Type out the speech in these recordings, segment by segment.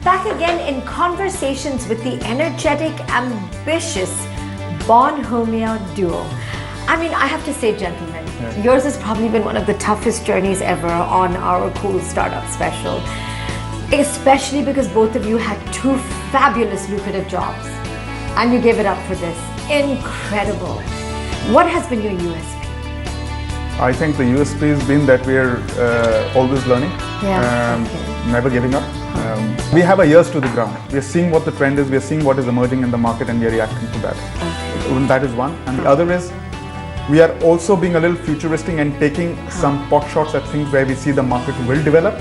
Back again in conversations with the energetic, ambitious Bonhomie duo. I mean, I have to say, gentlemen, yours has probably been one of the toughest journeys ever on our Cool Startup Special. Especially because both of you had two fabulous, lucrative jobs. And you gave it up for this. Incredible. What has been your USP? I think the USP has been that we're always learning, never giving up. We have our ears to the ground. We are seeing what the trend is, we are seeing what is emerging in the market, and we are reacting to that. That is one. And the other is, we are also being a little futuristic and taking some pot shots at things where we see the market will develop.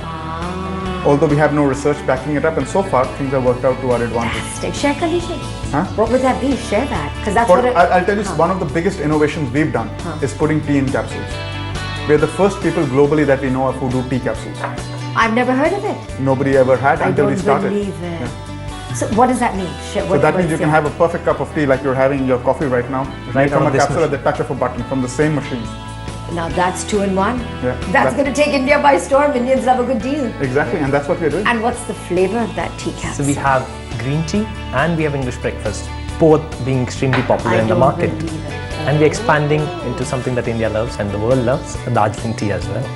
Although we have no research backing it up, and so far things have worked out to our advantage. Fantastic. Share Kalishi. What would that be? Share that. Because that's I'll tell you, one of the biggest innovations we've done is putting tea in capsules. We're the first people globally that we know of who do tea capsules. I've never heard of it. Nobody ever had until we started. I don't believe it. So what does that mean? So that means you can have a perfect cup of tea like you're having your coffee right now. Right from a capsule at the touch of a button from the same machine. Now that's 2-in-1. Yeah, that's going to take India by storm. Indians love a good deal. Exactly, and that's what we're doing. And what's the flavor of that tea capsule? So we have green tea and we have English breakfast, both being extremely popular in the market. And we're expanding into something that India loves and the world loves, Darjeeling tea as well.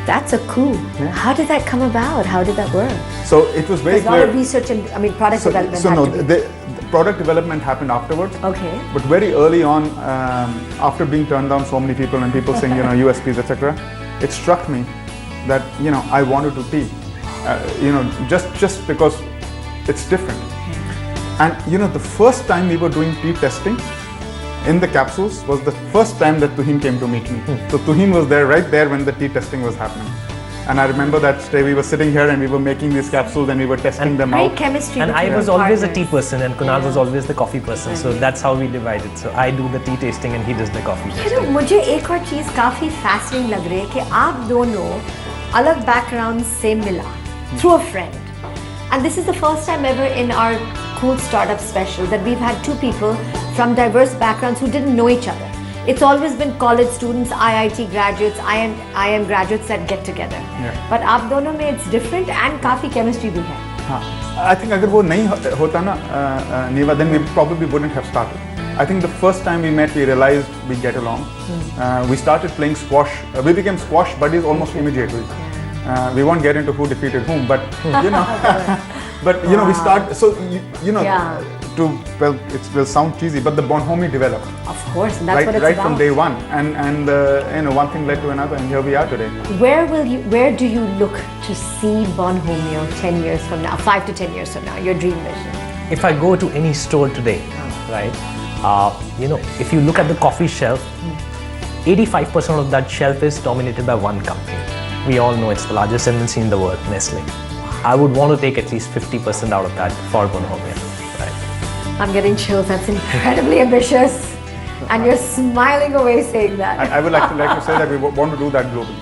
That's a coup. Yeah. How did that come about? How did that work? So it was very clear. A lot of research and product development. So the product development happened afterwards. Okay. But very early on, after being turned down so many people and people saying, USPs, etc., it struck me that, I wanted to tea. Just because it's different. And, the first time we were doing tea testing in the capsules was the first time that Tuhin came to meet me. So Tuhin was there right there when the tea testing was happening. And I remember that day we were sitting here and we were making these capsules and we were testing them out. Great chemistry. And I was always a tea person and Kunal was always the coffee person. So that's how we divided. So I do the tea tasting and he does the coffee tasting. मुझे एक और चीज़ काफी fascinating लग रही है कि आप दोनों अलग backgrounds से मिला through a friend. And this is the first time ever in our Cool Startup Special that we've had two people from diverse backgrounds who didn't know each other. It's always been college students, IIT graduates, IIM graduates that get together. Yeah. But आप दोनों में it's different and काफी chemistry भी है. I think अगर वो नहीं होता ना, Niva, then we probably wouldn't have started. I think the first time we met, we realized we get along. We started playing squash. We became squash buddies almost immediately. We won't get into who defeated whom, but we start. So it will sound cheesy, but the Bonhomie developed. Of course, and that's what it's right about. from day one, and one thing led to another, and here we are today. Where do you look to see Bonhomie 10 years from now, 5 to 10 years from now? Your dream vision. If I go to any store today, right? If you look at the coffee shelf, 85% of that shelf is dominated by one company. We all know it's the largest MNC in the world, Nestle. I would want to take at least 50% out of that for Bonhomie. Right? I'm getting chills. That's incredibly ambitious. And you're smiling away saying that. I would like to say that we want to do that globally.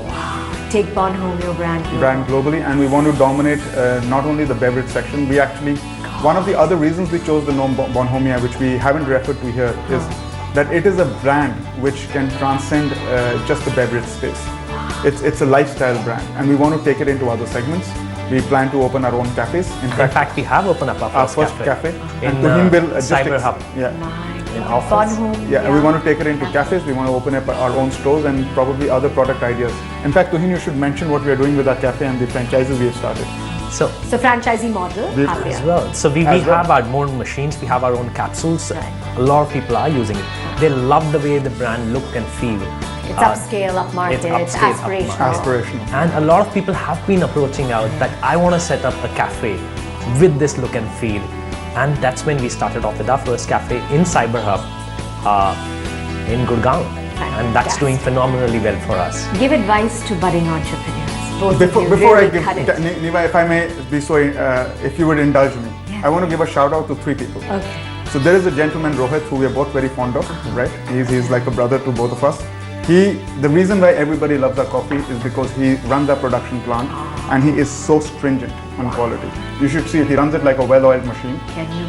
Wow. Take Bonhomie brand globally, and we want to dominate not only the beverage section. We actually, one of the other reasons we chose the name Bonhomie, which we haven't referred to here, is that it is a brand which can transcend just the beverage space. It's a lifestyle brand, and we want to take it into other segments. We plan to open our own cafes. In fact, we have opened up our first cafe. In Cyber Hub. Yeah. In office. And we want to take it into cafes. We want to open up our own stores and probably other product ideas. In fact, Tuhin, you should mention what we are doing with our cafe and the franchises we have started. So franchisee model as well. So we have our own machines. We have our own capsules. Right. A lot of people are using it. They love the way the brand look and feel. It's upscale, upmarket, it's aspirational. And a lot of people have been approaching out that I want to set up a cafe with this look and feel. And that's when we started off with our first cafe in Cyber Hub in Gurgaon. And that's doing phenomenally well for us. Give advice to budding entrepreneurs. Before I give, Niva, if I may be so, if you would indulge me, I want to give a shout out to 3 people. Okay. So there is a gentleman, Rohit, who we are both very fond of, right? He's like a brother to both of us. The reason why everybody loves our coffee is because he runs our production plant and he is so stringent on quality. You should see it, he runs it like a well-oiled machine.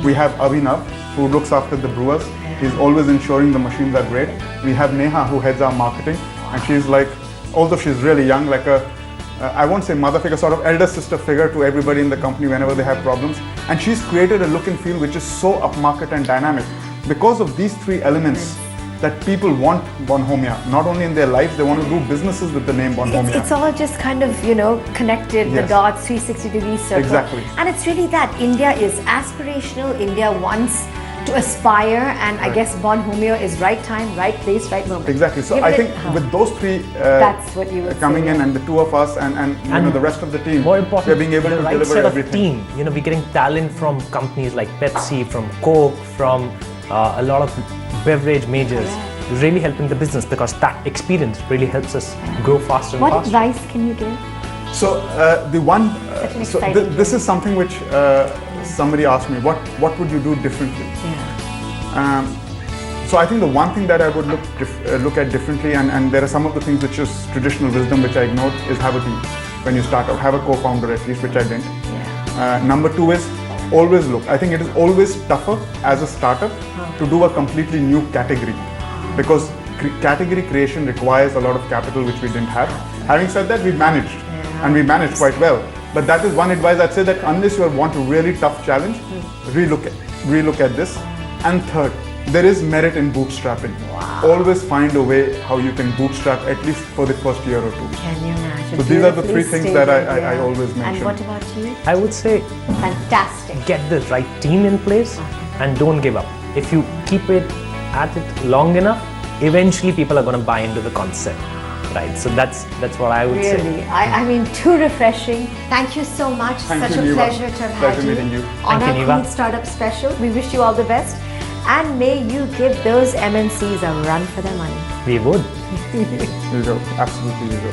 We have Abhinav, who looks after the brewers. He's always ensuring the machines are great. We have Neha, who heads our marketing, and she's like, although she's really young, like a I won't say mother figure, sort of elder sister figure to everybody in the company whenever they have problems. And she's created a look and feel which is so upmarket and dynamic. Because of these three elements that people want Bonhomia, not only in their lives, they want to do businesses with the name Bonhomia. It's all just kind of, connected, the Yes. dots, 360-degree circle. Exactly. And it's really that. India is aspirational. India wants to aspire. And I guess Bonhomia is right time, right place, right moment. Exactly. So Give I it- think with those three That's what you would coming say, in yeah. and the two of us and And the rest of the team, More important, we're being able the to right deliver set everything. of team. We're getting talent from companies like Pepsi, from Coke, from a lot of beverage majors. Really helping the business because that experience really helps us grow faster and What faster. advice can you give? So the one, Such an so exciting this is something which somebody asked me. What would you do differently? Yeah. So I think the one thing that I would look at differently, and there are some of the things which is traditional wisdom which I ignored, is have a team when you start out. Have a co-founder at least, which I didn't. Number two is always look. I think it is always tougher as a startup to do a completely new category because category creation requires a lot of capital which we didn't have. Having said that, we managed and we managed quite well. But that is one advice I'd say, that unless you want a really tough challenge, relook at this. And third, there is merit in bootstrapping. Always find a way how you can bootstrap at least for the first year or two. Can you imagine? So these are the three Beautifully things that stated, I yeah. always mention. And what about you? I would say Fantastic. get the right team in place and don't give up. If you keep it at it long enough, eventually people are going to buy into the concept, right? So that's what I would say. Really, I mean, too refreshing. Thank you so much. Thank Such you, a Niva. pleasure to have Pleasure had you meeting you. on Thank you, our Niva. Cool Startup Special. We wish you all the best, and may you give those MNCs a run for their money. We would. You go. Absolutely, you go.